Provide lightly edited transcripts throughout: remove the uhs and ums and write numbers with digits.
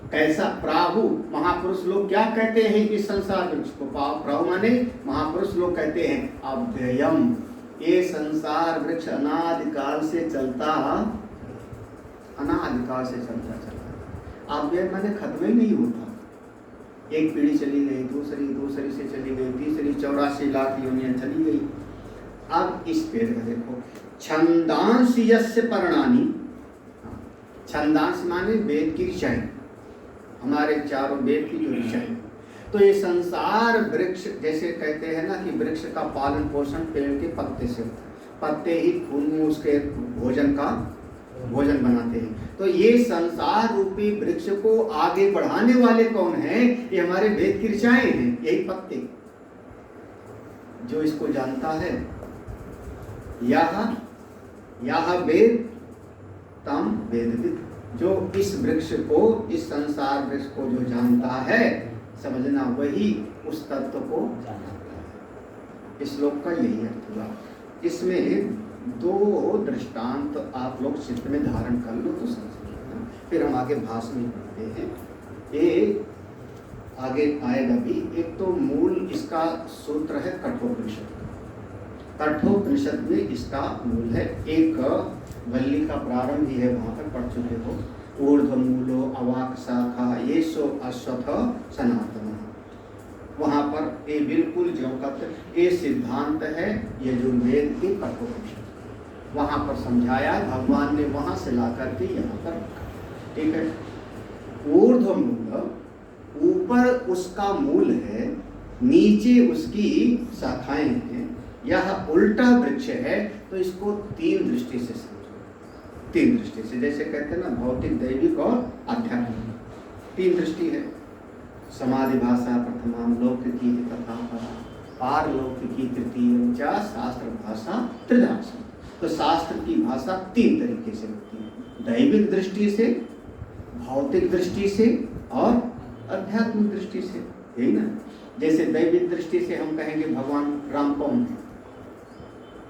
कैसा प्राहु, महापुरुष लोग क्या कहते हैं कि संसार वृक्ष को, प्राहु माने महापुरुष लोग कहते हैं अव्ययम, ये संसार वृक्ष अनादिकाल से चलता, अनादिकाल से चलता अव्यय माने खत्म ही नहीं होता। एक पीढ़ी चली गई, दूसरी से चली गई, तीसरी 84 लाख योनियां चली गई। अब इस पेड़ में देखो, छंदांश यस्य पर्णानि, छंदांश माने वेद की ऋचाएं, हमारे चारों वेद की जो ऋचाएं। तो ये संसार वृक्ष, जैसे कहते हैं ना कि वृक्ष का पालन पोषण पेड़ के पत्ते से होता है, पत्ते ही खून उसके भोजन बनाते हैं। तो ये संसार रूपी वृक्ष को आगे बढ़ाने वाले कौन हैं? ये हमारे वेद की ऋचाएं हैं, यही पत्ते। जो इसको जानता है, यह वेद तम वेदविद, जो इस वृक्ष को, इस संसार वृक्ष को जो जानता है, समझना वही उस तत्व को जानता है। इस श्लोक का यही अर्थ हुआ। इसमें 2 दृष्टांत आप लोग चित्त में धारण कर लो तो समझिए, फिर हम आगे भाष्य में पढ़ते हैं। ये आगे आएगा भी। एक तो मूल इसका सूत्र है कठोपनिषद। कठोपनिषद में इसका मूल है, एक वल्ली का प्रारंभ ही है, वहां पर पढ़ चुके हो। ऊर्ध्व मूलो अवाक शाखा ये सो अश्वथ सनातन, वहां पर ये बिल्कुल जो ये सिद्धांत है यजुर्वेद के कठोपनिषद, वहां पर समझाया भगवान ने, वहां से ला करके यहाँ पर, ठीक है। ऊर्ध्व मूल, ऊपर उसका मूल है, नीचे उसकी शाखाएं हैं, यह उल्टा वृक्ष है। तो इसको 3 दृष्टि से समझो, 3 दृष्टि से, जैसे कहते हैं ना भौतिक, दैविक और आध्यात्मिक, 3 दृष्टि है। समाधि भाषा प्रथमा, लौकिकी तथा पारलौकिकी तृतीय, शास्त्र भाषा त्रिदांशा। तो शास्त्र की भाषा 3 तरीके से होती है, दैविक दृष्टि से, भौतिक दृष्टि से और आध्यात्मिक दृष्टि से, यही ना। जैसे दैविक दृष्टि से हम कहेंगे भगवान राम कौन,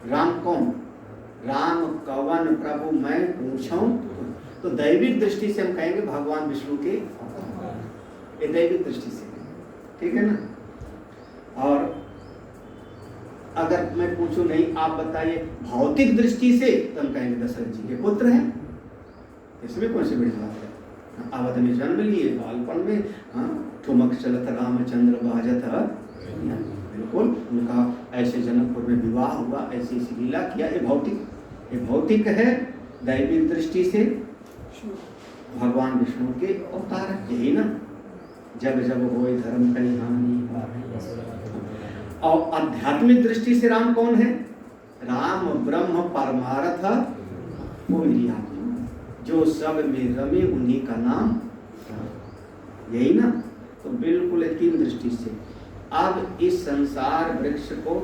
राम कौन, राम कवन प्रभु मैं पूछूं, तो दैविक दृष्टि से हम कहेंगे भगवान विष्णु के, ये दैविक दृष्टि से, ठीक है ना। और अगर मैं पूछूं नहीं आप बताइए भौतिक दृष्टि से, तो हम कहेंगे दशरथ जी के पुत्र हैं, इसमें कौन सी बड़ी बात है। अवध में जन्म लिए, बालपन में ठुमक चलत रामचंद्र बाजत, बिल्कुल उनका ऐसे जनकपुर में विवाह हुआ, ऐसी ऐसी लीला किया। ये भौतिक है। दैविक दृष्टि से भगवान विष्णु के अवतार, यही ना, जब जब होए धर्म करी हानि। और आध्यात्मिक दृष्टि से राम कौन है? राम ब्रह्म परमार्थ वो मेरी आत्मा, जो सब में रमे उन्हीं का नाम, यही ना। तो बिल्कुल 3 दृष्टि से। अब इस संसार वृक्ष को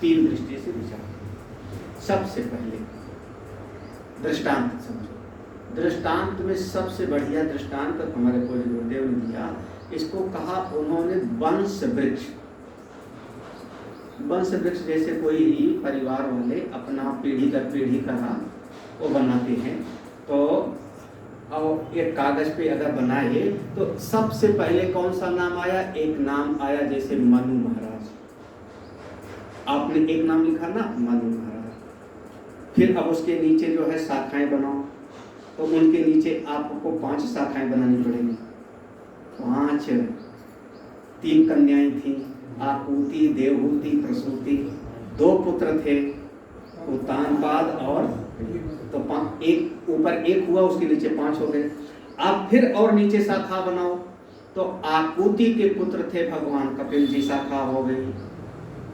3 दृष्टि से विचार। सबसे पहले दृष्टांत समझो। दृष्टांत में सबसे बढ़िया दृष्टांत हमारे पूज्य गुरुदेव ने दिया, इसको कहा उन्होंने वंश वृक्ष। वंश वृक्ष जैसे कोई परिवार वाले अपना पीढ़ी दर पीढ़ी का वो बनाते हैं, तो और एक कागज पे अगर बनाए तो सबसे पहले कौन सा नाम आया? एक नाम आया, जैसे मनु महाराज। आपने एक नाम लिखा ना, मनु महाराज। फिर अब उसके नीचे जो है शाखाएं बनाओ, तो उनके नीचे आपको 5 शाखाएं बनानी पड़ेगी। 5, 3 कन्याएं थी, आकुति, देवहूति, प्रसूति। 2 पुत्र थे, उत्तानपाद और, तो एक ऊपर 1 हुआ, उसके नीचे 5 हो गए। अब फिर और नीचे शाखा बनाओ, तो आकुति के पुत्र थे भगवान कपिल जी, शाखा हो गई।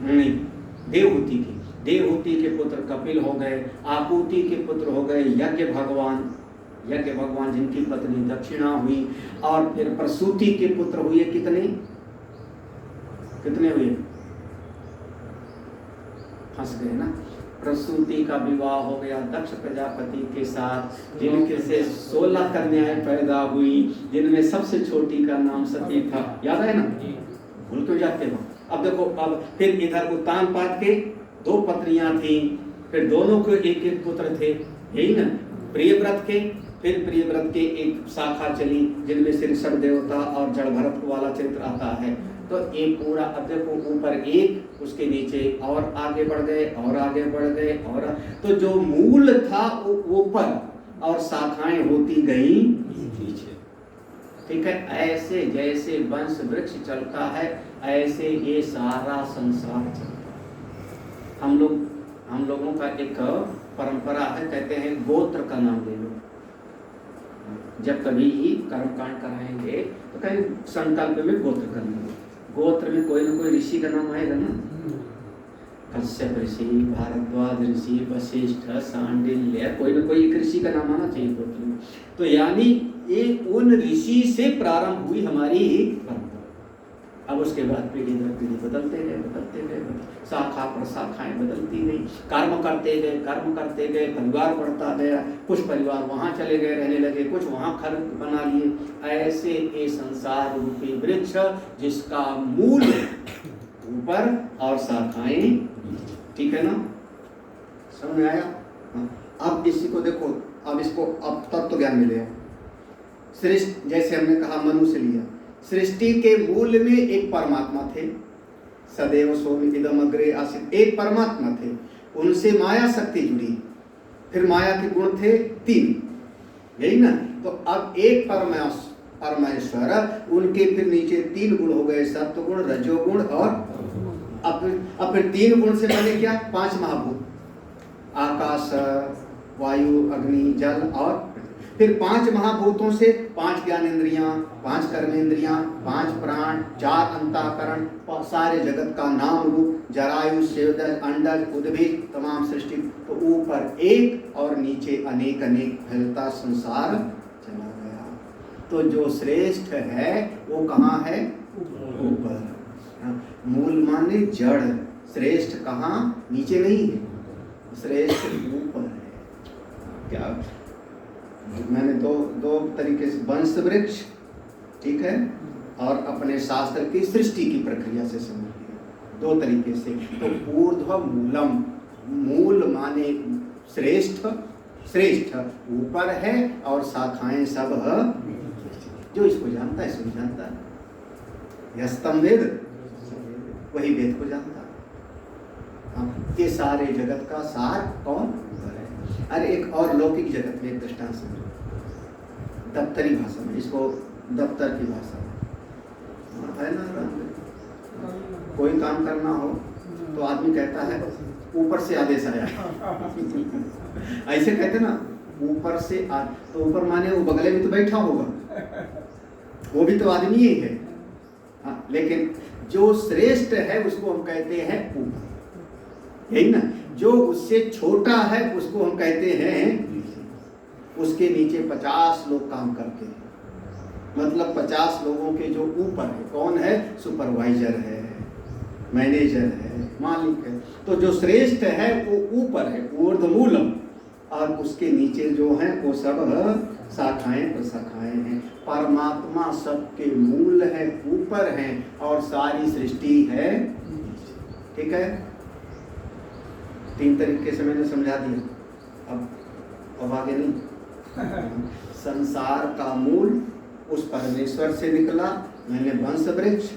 नहीं, देवहूति के पुत्र कपिल हो गए। आकुति के पुत्र हो गए यज्ञ भगवान जिनकी पत्नी दक्षिणा हुई। और फिर प्रसूति के पुत्र हुए कितने हुए? फंस गए ना। प्रसूति का विवाह हो गया दक्ष प्रजापति के साथ, जिनके से 16 कन्याएं पैदा हुई, जिनमें सबसे छोटी का नाम सती था। याद है ना? भूल क्यों जाते हो? अब देखो, अब फिर इधर उत्तानपाद के 2 पत्नियां थी, फिर दोनों को 1-1 पुत्र थे, यही ना। प्रियव्रत के फिर प्रियव्रत के एक शाखा चली जिनमें श्री ऋषभ देवता और जड़ भरत वाला चरित्र आता है। तो एक पूरा अब देखो ऊपर एक, उसके नीचे और आगे बढ़ गए और आगे बढ़ गए और तो जो मूल था वो ऊपर और शाखाएं होती गई नीचे। ठीक है, ऐसे जैसे वंश वृक्ष चलता है ऐसे ये सारा संसार चलता है। हम लोगों का एक परंपरा है, कहते हैं गोत्र का नाम ले लो। जब कभी ही कर्मकांड कराएंगे तो कहीं संकल्प में गोत्र करना, गोत्र में कोई ना कोई ऋषि का नाम आएगा ना, कश्यप ऋषि, भारद्वाज ऋषि, वशिष्ठ, सांडिल्य, कोई ना कोई एक ऋषि का नाम आना चाहिए गोत्र में। तो यानी ये उन ऋषि से प्रारंभ हुई हमारी परंपरा। अब उसके बाद पीढ़ी दर पीढ़ी बदलते गए, शाखा पर शाखाएं बदलती गई, कर्म करते गए, परिवार बढ़ता गया, कुछ परिवार वहां चले गए रहने लगे, कुछ वहां घर बना लिए। ऐसे ये संसार रूपी वृक्ष जिसका मूल ऊपर और शाखाएं, ठीक है ना, समझ में आया? अब इसी को देखो, अब इसको अब तत्व ज्ञान मिलेगा। सृष्टि जैसे हमने कहा मनु से लिया, सृष्टि के मूल में एक परमात्मा थे, सदैव सोम इदम अग्रे आसित, एक परमात्मा थे, उनसे माया शक्ति जुड़ी, फिर माया के गुण थे 3, यही ना। तो अब एक परमेश्वर, उनके फिर नीचे 3 गुण हो गए, सत्वगुण, रजोगुण और अब फिर 3 गुण से बने क्या, 5 महाभूत, आकाश, वायु, अग्नि, जल और फिर 5 महाभूतों से 5 ज्ञानेंद्रियां, 5 कर्मेंद्रियां, 5 प्राण, 4 अंतःकरण, सारे जगत का नाम रूप, जरायु, सेवदज, अंडज, उद्भिज, तमाम सृष्टि। तो ऊपर एक और नीचे अनेक अनेक फैलता संसार चला गया। तो जो श्रेष्ठ है वो कहाँ है, ऊपर। मूल माने जड़, श्रेष्ठ कहाँ, नीचे नहीं है, श्रेष्ठ ऊपर है। क्या मैंने दो तरीके से, वंश वृक्ष, ठीक है, और अपने शास्त्र की सृष्टि की प्रक्रिया से समझ लिया, 2 तरीके से। तो ऊर्ध्व मूलम, मूल माने श्रेष्ठ, श्रेष्ठ ऊपर है और शाखाएं सब, जो इसको जानता है इसको जानता है, यस्तम वेद, वही वेद को जानता है। ये सारे जगत का सार कौन है? अरे एक और लौकिक जगत में एक दृष्टांत समझो, दफ्तरी भाषा में, इसको दफ्तर की भाषा में है ना, कोई काम करना हो तो आदमी कहता है ऊपर से आदेश आया ऐसे कहते ना, ऊपर से तो ऊपर माने वो बगले में तो बैठा होगा, वो भी तो आदमी ही है। लेकिन जो श्रेष्ठ है उसको हम कहते हैं ऊपर, यही ना। जो उससे छोटा है उसको हम कहते हैं, उसके नीचे 50 लोग काम करते हैं, मतलब 50 लोगों के जो ऊपर है, कौन है, सुपरवाइजर है, मैनेजर है, मालिक है। तो जो श्रेष्ठ है वो ऊपर है, ऊर्ध्वमूलम, और उसके नीचे जो है वो सब शाखाएं प्रशाखाएं हैं। परमात्मा सबके मूल है, ऊपर है, और सारी सृष्टि है, ठीक है। 3 तरीके से मैंने समझा दिया, अब आगे नहीं। संसार का मूल उस परमेश्वर से निकला, मैंने वंश वृक्ष,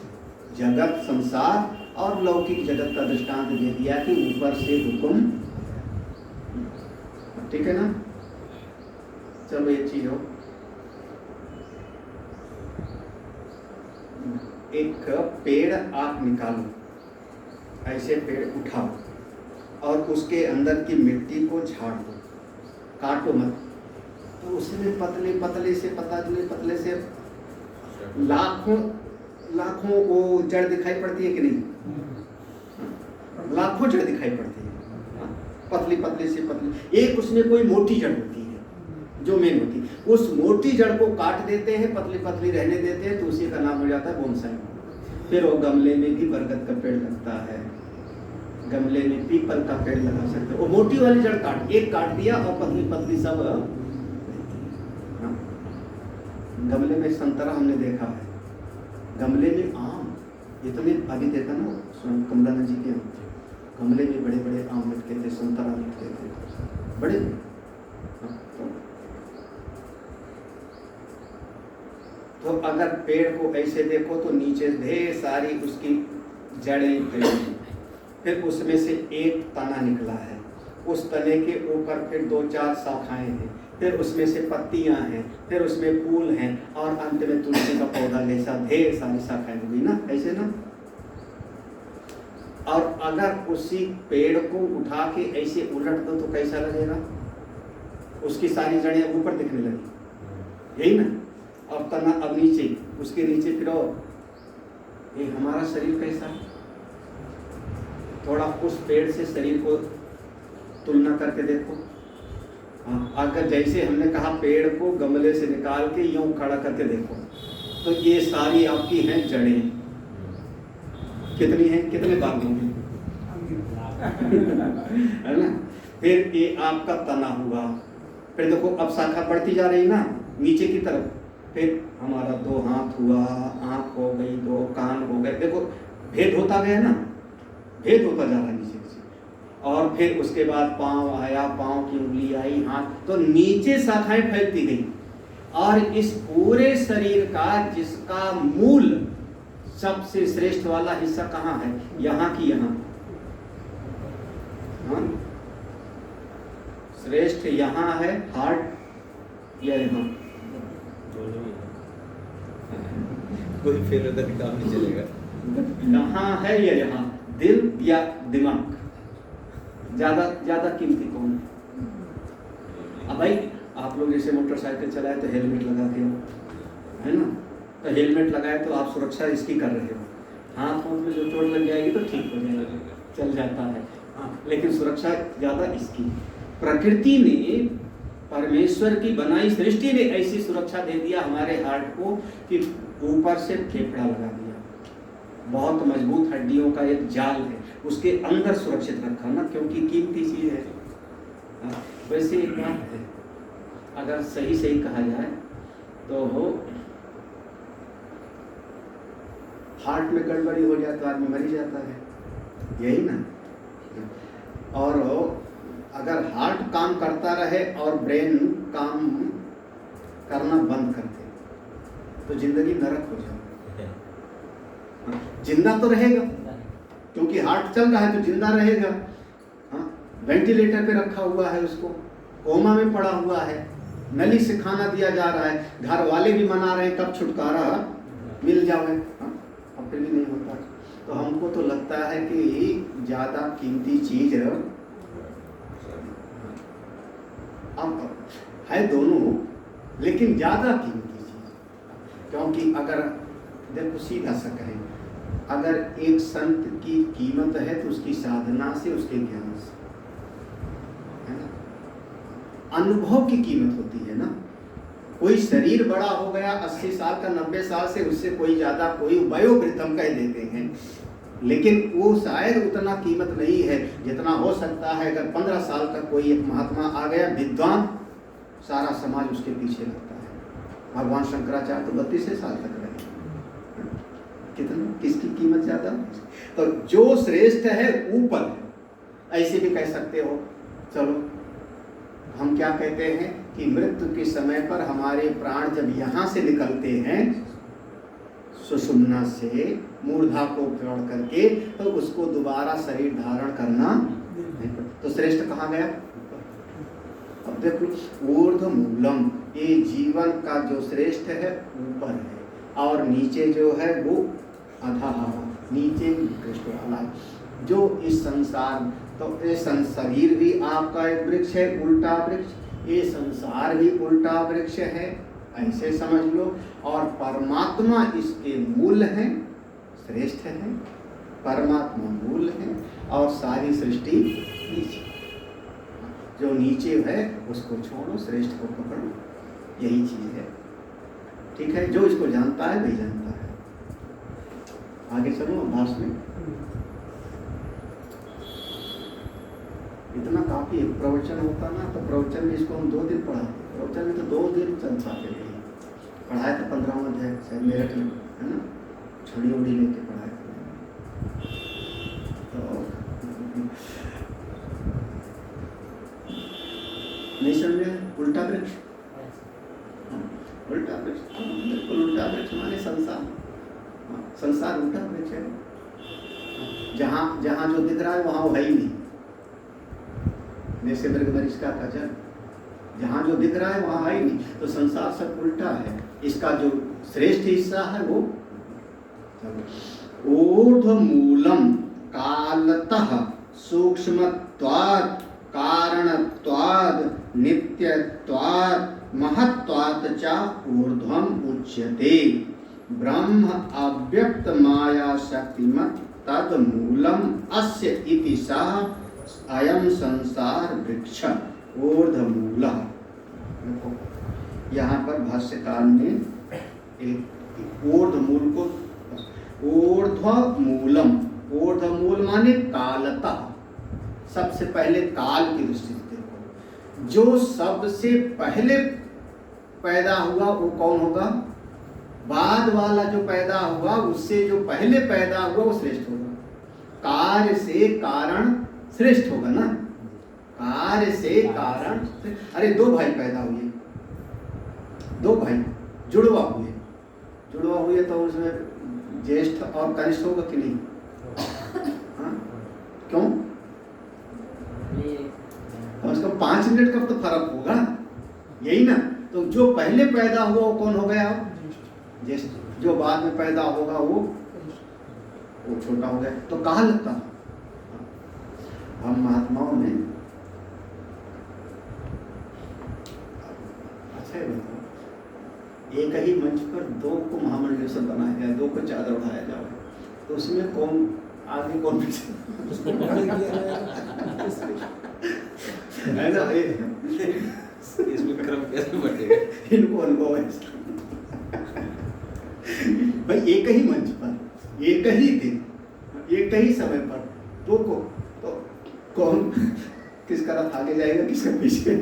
जगत, संसार और लौकिक जगत का दृष्टांत दे दिया कि ऊपर से हुक्म, ठीक है ना। चलो एक चीज हो, एक पेड़ आप निकालो, ऐसे पेड़ उठाओ और उसके अंदर की मिट्टी को झाड़ दो, काटो मत, तो उसमें पतले पतले से लाखों वो जड़ दिखाई पड़ती है कि नहीं, लाखों जड़ दिखाई पड़ती है, पतली से पतली। एक उसमें कोई मोटी जड़ होती है जो मेन होती है, उस मोटी जड़ को काट देते हैं, पतली रहने देते हैं, तो उसी का नाम हो जाता है बोनसाई। फिर वो गमले में भी बरगद का पेड़ लगता है, गमले में पीपल का पेड़ लगा सकते हो। वो मोटी वाली जड़ काट दिया और पतली सब। गमले में संतरा हमने देखा है, गमले में आम, ये तो मैं अभी देखा ना कमलानंद जी के गमले में बड़े बड़े आम लटके थे, संतरा लटके थे बड़े। तो अगर पेड़ को ऐसे देखो तो नीचे ढेर सारी उसकी जड़ें फैली, फिर उसमें से एक तना निकला है, उस तने के ऊपर फिर 2-4 शाखाएं हैं, फिर उसमें से पत्तियां हैं, फिर उसमें फूल हैं, और अंत में तुलसी का पौधा जैसा ढेर सारी शाखाएं होगी ना, ऐसे ना। और अगर उसी पेड़ को उठा के ऐसे उलट दो तो कैसा लगेगा? उसकी सारी जड़ें ऊपर दिखने लगी, यही ना। और तना अब नीचे, उसके नीचे फिर और ये हमारा शरीर कैसा है? थोड़ा उस पेड़ से शरीर को तुलना करके देखो। अगर जैसे हमने कहा पेड़ को गमले से निकाल के यूं खड़ा करके देखो, तो ये सारी आपकी हैं जड़ें। कितनी हैं? कितने भाग होंगे? है ना। फिर ये आपका तना हुआ, फिर देखो अब शाखा बढ़ती जा रही ना नीचे की तरफ, फिर हमारा 2 हाथ हुआ, आंख हो गई, 2 कान हो गए, देखो भेद होता गया ना, भेद होता जा रहा नीचे से। और फिर उसके बाद पाँव आया, पाँव की उंगली आई, हाथ, तो नीचे शाखाएं फैलती गई। और इस पूरे शरीर का जिसका मूल सबसे श्रेष्ठ वाला हिस्सा कहाँ है? यहाँ की यहाँ। हाँ? श्रेष्ठ यहाँ है हार्ट या यहाँ? कोई फेल होता है काम नहीं चलेगा। कहाँ है या यहाँ? दिल या दिमाग? ज्यादा कीमती कौन है? अब भाई आप लोग जैसे मोटरसाइकिल चलाए तो हेलमेट लगा के हो, है ना। तो हेलमेट लगाए तो आप सुरक्षा इसकी कर रहे हो। हाथ में जो चोट लग जाएगी तो ठीक हो जाएगा, चल जाता है। हाँ, लेकिन सुरक्षा ज्यादा इसकी। प्रकृति ने, परमेश्वर की बनाई सृष्टि ने ऐसी सुरक्षा दे दिया हमारे हार्ट को कि ऊपर से फेफड़ा लगा दिया, बहुत मजबूत हड्डियों का एक जाल है, उसके अंदर सुरक्षित रखा ना, क्योंकि कीमती चीज है। वैसे एक बात है, अगर सही सही कहा जाए तो हार्ट में गड़बड़ी हो जाए तो आदमी मर ही जाता है, यही ना। और अगर हार्ट काम करता रहे और ब्रेन काम करना बंद कर दे तो जिंदगी नरक हो जाए। जिंदा तो रहेगा क्योंकि हार्ट चल रहा है तो जिंदा रहेगा। हाँ, वेंटिलेटर पे रखा हुआ है, उसको कोमा में पड़ा हुआ है, नली से खाना दिया जा रहा है, घर वाले भी मना रहे हैं कब छुटकारा मिल जाए, हाँ, अब फिर भी नहीं होता। तो हमको तो लगता है कि ज्यादा कीमती चीज अब है दोनों, लेकिन ज्यादा कीमती चीज, क्योंकि अगर देखो सीधा सा कहें, अगर एक संत की कीमत है तो उसकी साधना से, उसके ज्ञान से, है ना। अनुभव की कीमत होती है ना। कोई शरीर बड़ा हो गया 80 साल का, 90 साल से, उससे कोई ज्यादा, कोई वयोवृद्धम कह देते हैं, लेकिन वो शायद उतना कीमत नहीं है जितना हो सकता है अगर 15 साल का कोई एक महात्मा आ गया, विद्वान, सारा समाज उसके पीछे लगता है। भगवान शंकराचार्य तो 32 साल तक रहे, कितना, किसकी कीमत ज्यादा? तो जो श्रेष्ठ है ऊपर है, ऐसे भी कह सकते हो। चलो हम क्या कहते हैं कि मृत्यु के समय पर हमारे प्राण जब यहाँ से निकलते हैं सुषुम्ना से, मूर्धा को छोड़ करके, तो उसको दोबारा शरीर धारण करना नहीं पड़ता। तो श्रेष्ठ कहाँ गया? अब देखो, ऊर्ध्व मूलम, ये जीवन का जो श्रेष्ठ है ऊपर है, और नीचे जो है वो अधः, नीचे कृष्ण वाला, जो इस संसार, तो ये शरीर भी आपका एक वृक्ष है, उल्टा वृक्ष, ये संसार भी उल्टा वृक्ष है, ऐसे समझ लो। और परमात्मा इसके मूल है, श्रेष्ठ है, परमात्मा मूल है, और सारी सृष्टि नीचे। जो नीचे है उसको छोड़ो, श्रेष्ठ को पकड़ो, यही चीज है। ठीक है, जो इसको जानता है वही जानता है। आगे चलो भाष में, इतना काफी प्रवचन होता ना, तो प्रवचन में इसको हम 2 दिन पढ़ाते, प्रवचन में तो 2 दिन चल पाते थे, पढ़ाए तो 15 अध्याय शायद मेरठ में, है ना, छड़ी उड़ी लेके पढ़ाए थे। तो नहीं समझे? उल्टा वृक्ष, उल्टा वृक्ष, बिल्कुल उल्टा वृक्ष। संसार उल्टा वृक्ष है। जहाँ जहाँ जो दिख रहा है वहाँ वो है ही नहीं। जैसे मृगमरीच का जल, जहाँ जो दिख रहा है वहाँ है ही नहीं। तो संसार सब उल्टा है। इसका जो श्रेष्ठ हिस्सा है वो ऊर्ध्वमूलम कालतः सूक्ष्मत्वात् कारणत्वात् नित्यत्वात् महत्वात् च ऊर्ध्वम उच्यते। ब्रह्म अव्यक्त माया शक्तिमत् तद मूलम अस्य इति सः अयम संसार वृक्ष ऊर्ध्वमूलः। यहाँ पर भाष्यकार ने एक ऊर्ध्वमूल को ऊर्ध्वमूलम, ऊर्ध्वमूल माने कालतः, सबसे पहले काल की दृष्टि से देखो। जो सबसे पहले पैदा हुआ वो कौन होगा? बाद वाला जो पैदा हुआ उससे जो पहले पैदा हुआ वो श्रेष्ठ होगा। कार्य से कारण श्रेष्ठ होगा ना। कार्य से कारण, अरे दो भाई पैदा हुए, दो भाई जुड़वा हुए तो उसमें ज्येष्ठ और कनिष्ठ होगा कि नहीं? हाँ? क्यों? कम से कम 5 मिनट का तो फर्क होगा, यही ना। तो जो पहले पैदा हुआ वो कौन हो गया? ज्येष्ठ। जो बाद में पैदा होगा वो छोटा हो गया। तो कहाँ लगता? हम महात्माओं में अच्छा है, बताओ, एक ही मंच पर दो को महामंडलेश्वर बनाया जाए, दो को चादर उठाया जाए, तो उसमें कौन आगे कौन पीछे? इसमें क्रम कैसे बटेगा? इनको अनुभव है भाई। एक ही मंच पर, एक ही दिन, एक ही समय पर दो को, तो कौन किसका रथ आगे जाएगा, किसका पीछे?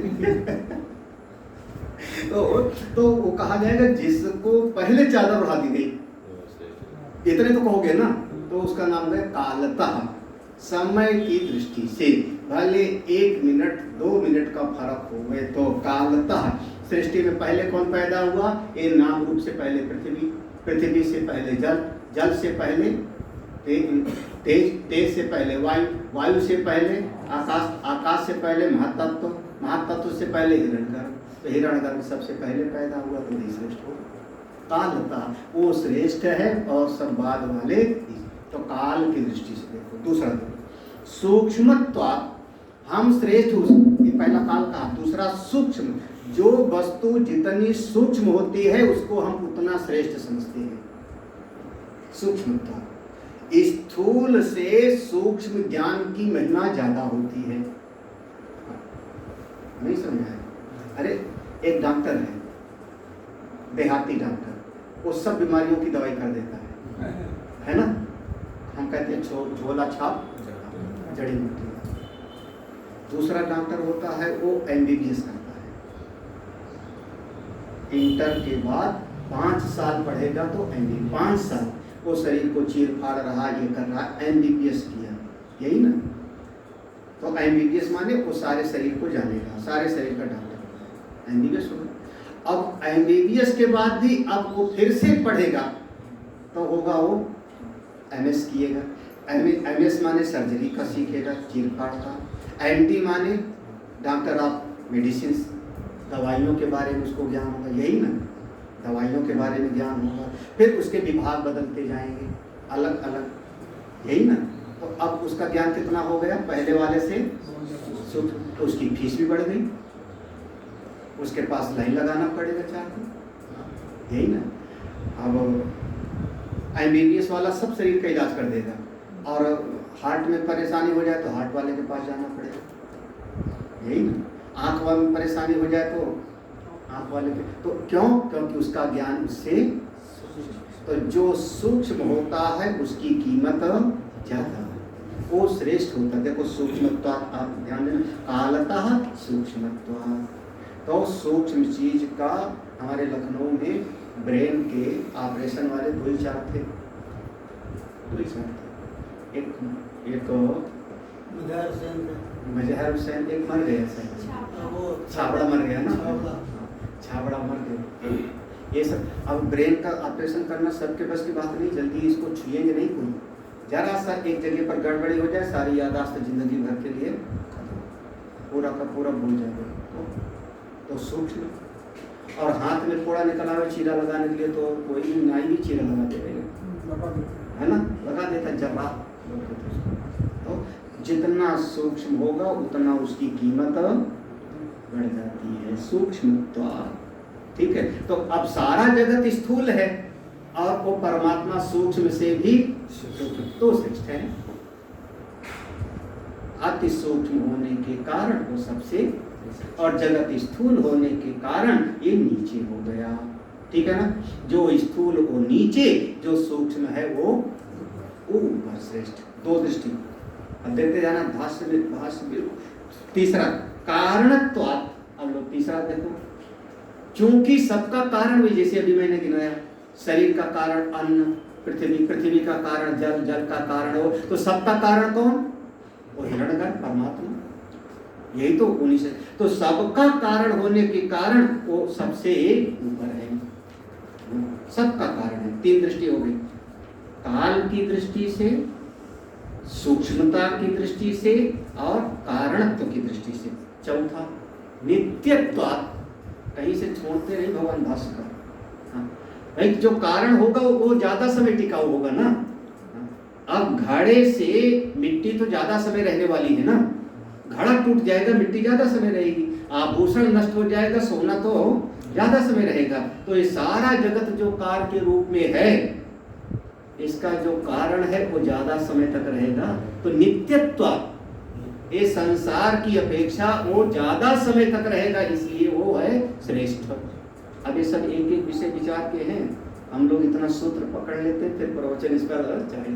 तो वो कहा जाएगा जिसको पहले चादर उड़ा दी गई, इतने तो कहोगे ना, तो उसका नाम है कालतः। समय की दृष्टि से भले 1 मिनट 2 मिनट का फर्क हो गए तो कालतः। सृष्टि में पहले कौन पैदा हुआ? ये नाम रूप से पहले पृथ्वी, पृथ्वी से पहले जल, जल से पहले तेज, तेज से पहले वायु, वायु से पहले आकाश, आकाश से पहले महातत्व, महातत्व से पहले हिरण्यगर्भ। तो हिरण्यगर्भ सबसे पहले पैदा हुआ तो नहीं श्रेष्ठ हो। कालतः वो श्रेष्ठ है और सब बाद वाले। तो काल की दृष्टि से देखो। दूसरा देखो सूक्ष्मत्वात्, हम श्रेष्ठ हो, ये पहला काल कहा। दूसरा सूक्ष्म, जो वस्तु जितनी सूक्ष्म होती है उसको हम उतना श्रेष्ठ समझते हैं। सूक्ष्मता, स्थूल से सूक्ष्म ज्ञान की महिमा ज्यादा होती है। नहीं समझा है? अरे एक डॉक्टर है, देहाती डॉक्टर, वो सब बीमारियों की दवाई कर देता है ना। हम कहते हैं झोला छाप जड़ी बूटी। दूसरा डॉक्टर होता है वो MBBS करता है, इंटर के बाद 5 साल पढ़ेगा तो MBBS, 5 साल वो शरीर को चीर फाड़ रहा, ये कर रहा, MBBS किया, यही ना। तो MBBS माने वो सारे शरीर को जानेगा, सारे शरीर का डॉक्टर MBBS होगा। अब MBBS के बाद भी अब वो फिर से पढ़ेगा तो होगा वो MS किएगा। MS माने सर्जरी का सीखेगा, चीर फाड़ का। MD माने डॉक्टर ऑफ मेडिसिन, दवाइयों के बारे में उसको ज्ञान होगा, यही ना, दवाइयों के बारे में ज्ञान होगा। फिर उसके विभाग बदलते जाएंगे अलग अलग, यही ना। तो अब उसका ज्ञान कितना हो गया पहले वाले से? तो उसकी फीस भी बढ़ गई, उसके पास लाइन लगाना पड़ेगा चाहते, यही ना। अब MBBS वाला सब शरीर का इलाज कर देगा, और हार्ट में परेशानी हो जाए तो हार्ट वाले के पास जाना पड़ेगा, यही ना। आँख वाले में परेशानी हो जाए तो आँख वाले के, तो क्यों? क्योंकि उसका ज्ञान उससे, तो जो सूक्ष्म होता है उसकी कीमत ज़्यादा, वो श्रेष्ठ होता है। देखो सूक्ष्मत्व, आप ध्यान देना, कालतः सूक्ष्मत्व। तो सूक्ष्म चीज का हमारे लखनऊ में ब्रेन के ऑपरेशन वाले 2 ही 4 थे, 2 ही 4 थे। एक मजहर हुसैन, एक मर गया सर, छाबड़ा मर गया ना, छाबड़ा मर गया। ये सब अब ब्रेन का ऑपरेशन करना सबके बस की बात नहीं, जल्दी इसको छुएंगे नहीं कोई। जरा सा एक जगह पर गड़बड़ी हो जाए, सारी याददाश्त जिंदगी भर के लिए पूरा का पूरा भूल जाएगा। तो सूक्ष्म, और हाथ में फोड़ा निकला हुआ चीरा लगाने के लिए तो कोई भी नाई भी चीरा लगा देगा, है ना, लगा देता जरा। तो जितना सूक्ष्म होगा उतना उसकी कीमत बढ़ जाती है, सूक्ष्म। ठीक है, तो अब सारा जगत स्थूल है और वो परमात्मा सूक्ष्म से भी सूक्ष्म, तो श्रेष्ठ है। अति सूक्ष्म होने के कारण वो सबसे, और जगत स्थूल होने के कारण ये नीचे हो गया। ठीक है ना, जो स्थूल वो नीचे, जो सूक्ष्म है वो ऊपर, श्रेष्ठ। दो दृष्टि अब देखते जाना, भाष्य में तीसरा कारणत्वात्। अब लोग तीसरा देखो, चूंकि सबका कारण भी, जैसे अभी मैंने गिनाया, शरीर का कारण अन्न, पृथ्वी का कारण जल, जल का कारण हो, तो सबका कारण कौन? वो हिरण्यगर्भ परमात्मा, यही तो उन्हीं से। तो सबका कारण होने के कारण वो सबसे ऊपर है, सबका कारण है। तीन दृष्टि हो गई, काल की दृष्टि से, सूक्ष्मता की दृष्टि से और कारणत्व की दृष्टि से। चौथा नित्यत्व, कहीं से छोड़ते नहीं भगवान भाष्य का। भाई जो कारण होगा वो ज्यादा समय टिकाऊ होगा ना। अब घड़े से मिट्टी तो ज्यादा समय रहने वाली है ना, घड़ा टूट जाएगा, मिट्टी ज्यादा समय रहेगी। आभूषण नष्ट हो जाएगा, सोना तो ज्यादा समय रहेगा। तो ये सारा जगत जो कार के रूप में है, इसका जो कारण है वो ज्यादा समय तक रहेगा। तो नित्यत्व, ये संसार की अपेक्षा वो ज्यादा समय तक रहेगा, इसलिए वो है श्रेष्ठ। अब ये सब एक एक विषय विचार के हैं, हम लोग इतना सूत्र पकड़ लेते हैं, फिर प्रवचन इस पर चाहिए।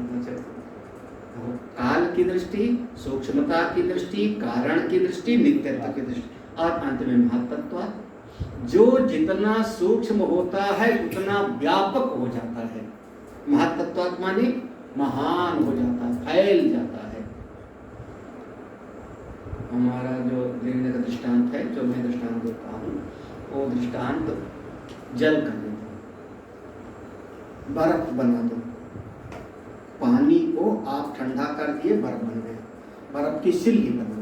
काल की दृष्टि, सूक्ष्मता की दृष्टि, कारण की दृष्टि, नित्यत्व की दृष्टि, और अंत में महत्त्व। जो जितना सूक्ष्म होता है उतना व्यापक हो जाता है। महत्त्व माने महान हो जाता है, फैल जाता है। हमारा जो देखने का दृष्टांत है, जो मैं दृष्टांत देता हूँ, वो दृष्टांत जल का देता हूँ। बर्फ बना दो, पानी को आप ठंडा कर दिए, बर्फ बन गया, बर्फ की सिल्ली बन गई।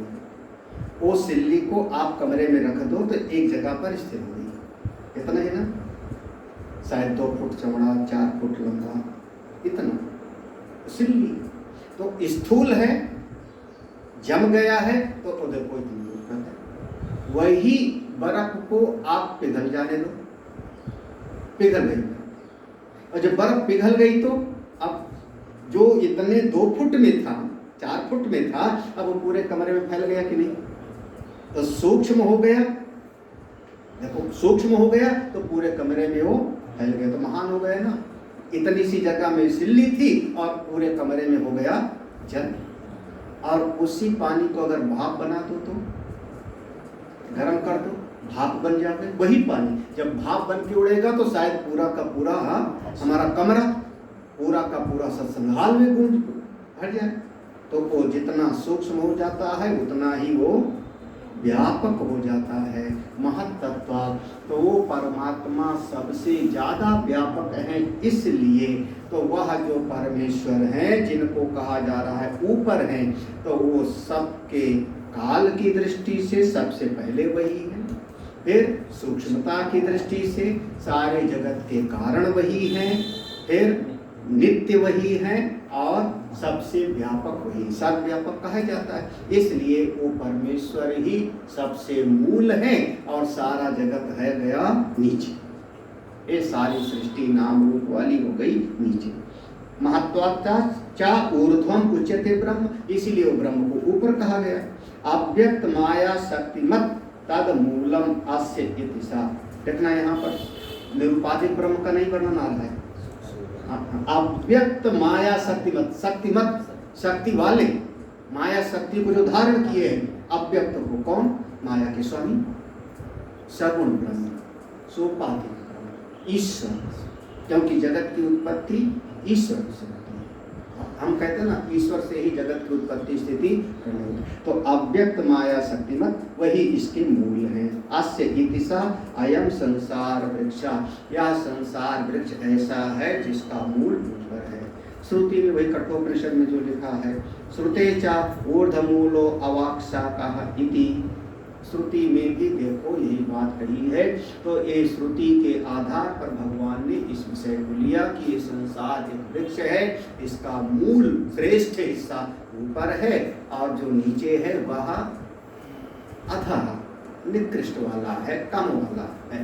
वो सिल्ली को आप कमरे में रख दो तो एक जगह पर स्थिर हो गई। इतना ही ना, शायद 2 फुट चौड़ा, 4 फुट लंबा, इतना सिल्ली। तो स्थूल है, जम गया है, तो उधर कोई दूर है। वही बर्फ को आप पिघल जाने दो, पिघल गई। और जब बर्फ पिघल गई तो अब जो इतने 2 फुट में था, 4 फुट में था, अब वो पूरे कमरे में फैल गया कि नहीं? तो सूक्ष्म हो गया। देखो, सूक्ष्म हो गया तो पूरे कमरे में वो फैल गया, तो महान हो गया ना। इतनी सी जगह में सिल्ली थी और पूरे कमरे में हो गया जल। और उसी पानी को अगर भाप बना दो तो गर्म कर दो, भाप बन जाए। वही पानी जब भाप बन के उड़ेगा तो शायद पूरा का पूरा हमारा कमरा, पूरा का पूरा सत्संगाल में गूंज भर जाए। तो वो जितना सूक्ष्म हो जाता है उतना ही वो व्यापक हो जाता है। महत्तत्व, तो वो परमात्मा सबसे ज्यादा व्यापक है। इसलिए तो वह जो परमेश्वर हैं, जिनको कहा जा रहा है ऊपर हैं, तो वो सबके काल की दृष्टि से सबसे पहले वही है। फिर सूक्ष्मता की दृष्टि से सारे जगत के कारण वही हैं। फिर नित्य वही है और सबसे व्यापक वही, सर्वव्यापक कहा जाता है। इसलिए वो परमेश्वर ही सबसे मूल है और सारा जगत है गया नीचे। ये सारी सृष्टि नाम रूप वाली हो गई नीचे। महत्वात्ता चा ऊर्ध्वम उच्यते ब्रह्म, इसीलिए वो ब्रह्म को ऊपर कहा गया। अव्यक्त माया शक्तिमत तद मूलम अस्य इति सा। देखना यहाँ पर निरुपाधिक ब्रह्म का नहीं वर्णन आ रहा है। अव्यक्त माया शक्तिमत, शक्तिमत शक्ति वाले, माया शक्ति को जो धारण किए हैं, अव्यक्त को कौन? माया के स्वामी, सगुण ब्रह्म, सोपाधिक ब्रह्म, ईश्वर। क्योंकि जगत की उत्पत्ति ईश्वर से होती है। हम कहते हैं ना ईश्वर से ही जगत की उत्पत्ति स्थिति प्रलय। तो अव्यक्त माया शक्तिमत वही इसके मूल हैं। अस्य इतिसा अयम संसार वृक्षा, यह संसार वृक्ष ऐसा है जिसका मूल ऊपर है। श्रुति में वही कठोपनिषद में जो लिखा है, श्रुते चा ऊर्ध्वमूलो अवाक्शाकः इति, श्रुति में भी देखो यही बात कही है। तो ये श्रुति के आधार पर भगवान ने इस विषय को लिया कि ये संसार एक वृक्ष है, इसका मूल श्रेष्ठ हिस्सा ऊपर है और जो नीचे है वह अधः निकृष्ट वाला है, कम वाला है।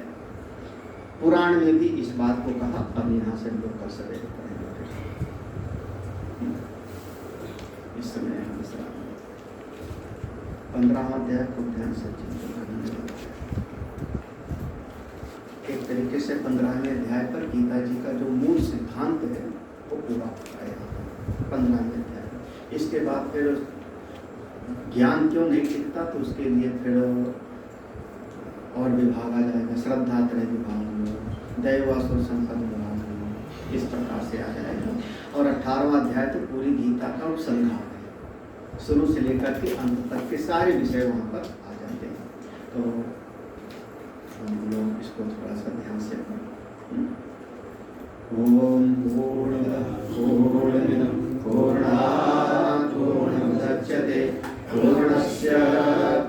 पुराण में भी इस बात को कहा। अब यहाँ से लोग कर सके इस समय 15वां अध्याय को ध्यान से चिंतन करना। एक तरीके से 15वें अध्याय पर गीता जी का जो मूल सिद्धांत है वो पूरा होता है 15वें अध्याय। इसके बाद फिर ज्ञान क्यों नहीं टिकता, तो उसके लिए फिर और विभाग आ जाएगा, श्रद्धा त्रय विभाग, दैवासुर संपद विभाग, इस प्रकार से आ जाएगा। और 18वां अध्याय तो पूरी गीता का उपसंहार है, शुरू से लेकर के अंत तक के सारे विषय वहाँ पर आ जाते हैं। तो हम लोग इसको थोड़ा सा ध्यान से ओम पूर्णमदः पूर्णमिदं पूर्णात् पूर्णमुदच्यते पूर्णस्य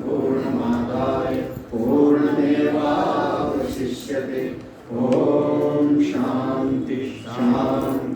पूर्णमादाय पूर्णमेवावशिष्यते। ओम शांति शांति